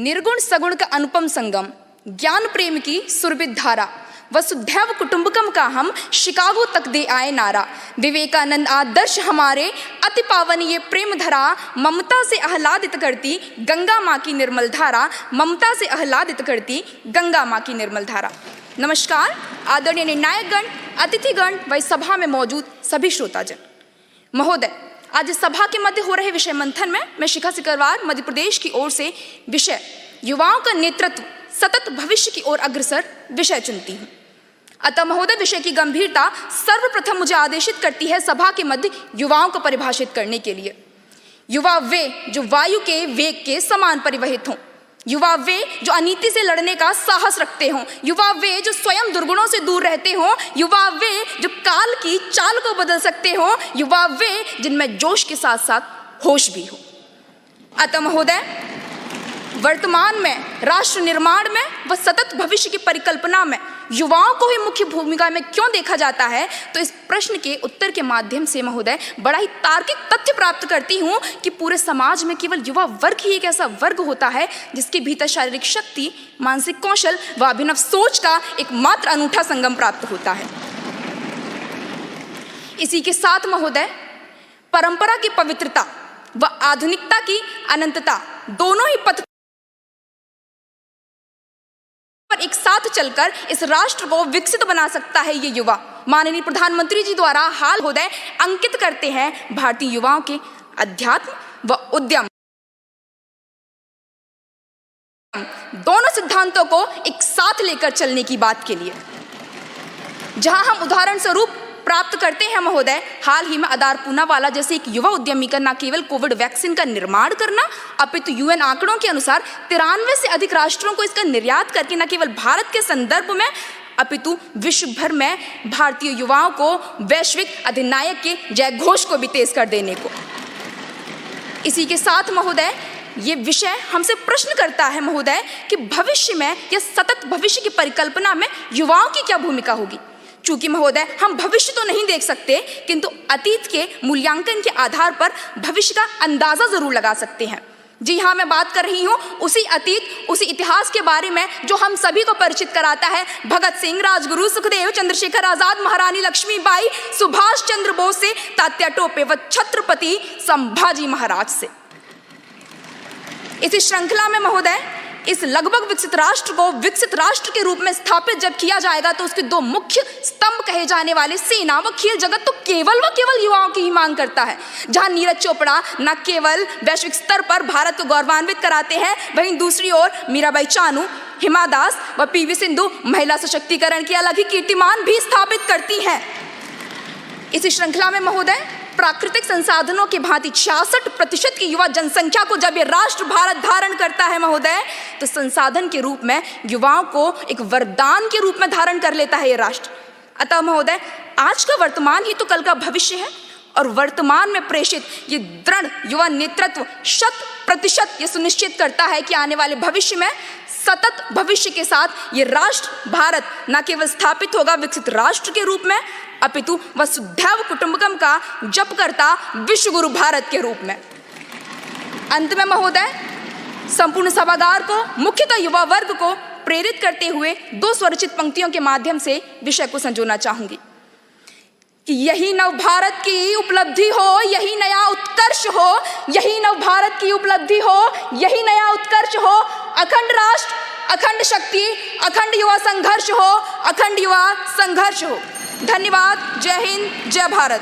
निर्गुण सगुण का अनुपम संगम, ज्ञान प्रेम की सुरभित धारा, वसुधैव कुटुंबकम का हम शिकागो तक दे आए नारा। विवेकानंद आदर्श हमारे अति पावन ये प्रेम धरा, ममता से आह्लादित करती गंगा माँ की निर्मल धारा, ममता से आह्लादित करती गंगा माँ की निर्मल धारा। नमस्कार आदरणीय निर्णायकगण, अतिथिगण व सभा में मौजूद सभी श्रोताजन महोदय, आज सभा के मध्य हो रहे विषय मंथन में मैं शिखा सिकरवार मध्य प्रदेश की ओर से विषय युवाओं का नेतृत्व सतत भविष्य की ओर अग्रसर विषय चुनती हूँ। अतः महोदय, विषय की गंभीरता सर्वप्रथम मुझे आदेशित करती है सभा के मध्य युवाओं को परिभाषित करने के लिए। युवा वे जो वायु के वेग के समान परिवहित हों, युवा वे जो अनीति से लड़ने का साहस रखते हों, युवा वे जो स्वयं दुर्गुणों से दूर रहते हों, युवा वे जो काल की चाल को बदल सकते हों, युवा वे जिनमें जोश के साथ साथ होश भी हो। अतः महोदय, वर्तमान में राष्ट्र निर्माण में व सतत भविष्य की परिकल्पना में युवाओं को ही मुख्य भूमिका में क्यों देखा जाता है, तो इस प्रश्न के उत्तर के माध्यम से महोदय बड़ा ही तार्किक तथ्य प्राप्त करती हूँ कि पूरे समाज में केवल युवा वर्ग ही एक ऐसा वर्ग होता है जिसके भीतर शारीरिक शक्ति, मानसिक कौशल व अभिनव सोच का एक मात्र अनूठा संगम प्राप्त होता है। इसी के साथ महोदय, परंपरा की पवित्रता व आधुनिकता की अनंतता दोनों ही पथ एक साथ चलकर इस राष्ट्र को विकसित बना सकता है ये युवा। माननीय प्रधानमंत्री जी द्वारा हाल महोदय अंकित करते हैं भारतीय युवाओं के अध्यात्म व उद्यम दोनों सिद्धांतों को एक साथ लेकर चलने की बात के लिए, जहां हम उदाहरण स्वरूप प्राप्त करते हैं महोदय हाल ही में आधार पूनावाला जैसे एक युवा उद्यमी का न केवल कोविड वैक्सीन का निर्माण करना, अपितु यूएन आंकड़ों के अनुसार 93 से अधिक राष्ट्रों को इसका निर्यात करके न केवल भारत के संदर्भ में अपितु विश्व भर में भारतीय युवाओं को वैश्विक अधिनायक के जय घोष को भी तेज कर देने को। इसी के साथ महोदय, ये विषय हमसे प्रश्न करता है महोदय कि भविष्य में या सतत भविष्य की परिकल्पना में युवाओं की क्या भूमिका होगी। चूंकि महोदय हम भविष्य तो नहीं देख सकते, किंतु अतीत के मूल्यांकन के आधार पर भविष्य का अंदाजा जरूर लगा सकते हैं। जी हाँ, मैं बात कर रही हूँ उसी अतीत, उसी इतिहास के बारे में जो हम सभी को परिचित कराता है भगत सिंह, राजगुरु, सुखदेव, चंद्रशेखर आजाद, महारानी लक्ष्मीबाई, सुभाष चंद्र बोस से तात्या टोपे व छत्रपति संभाजी महाराज से। इसी श्रृंखला में महोदय, इस लगभग विकसित राष्ट्र को विकसित राष्ट्र के रूप में स्थापित जब किया जाएगा तो उसके दो मुख्य स्तंभ कहे जाने वाले सेना व खेल जगत तो केवल व केवल युवाओं की ही मांग करता है। जहां नीरज चोपड़ा न केवल वैश्विक स्तर पर भारत को गौरवान्वित कराते हैं, वहीं दूसरी ओर मीराबाई चानू, हिमा दास व पीवी सिंधु महिला सशक्तिकरण के अलग ही कीर्तिमान भी स्थापित करती हैं। इसी श्रृंखला में महोदय, प्राकृतिक संसाधनों के भांति 66% की युवा जनसंख्या को जब ये राष्ट्र भारत धारण करता है महोदय, तो संसाधन के रूप में युवाओं को एक वरदान के रूप में धारण कर लेता है ये राष्ट्र। अतः महोदय, आज का वर्तमान ही तो कल का भविष्य है और वर्तमान में प्रेषित ये दृढ़ युवा नेतृत्व 100% ये सुनिश्चित करता है कि आने वाले भविष्य में सतत भविष्य के साथ ये राष्ट्र भारत न केवल स्थापित होगा विकसित राष्ट्र के रूप में, अपितु वसुधैव कुटुंबकम का जप करता विश्व गुरु भारत के रूप में। अंत में महोदय, संपूर्ण सभागार को, मुख्यतः युवा वर्ग को प्रेरित करते हुए दो स्वरचित पंक्तियों के माध्यम से विषय को संजोना चाहूंगी कि यही नव भारत की उपलब्धि हो, यही नया उत्कर्ष हो, यही नव भारत की उपलब्धि हो, यही नया उत्कर्ष हो, अखंड राष्ट्र, अखंड शक्ति, अखंड युवा संघर्ष हो, अखंड युवा संघर्ष हो। धन्यवाद। जय हिंद, जय भारत।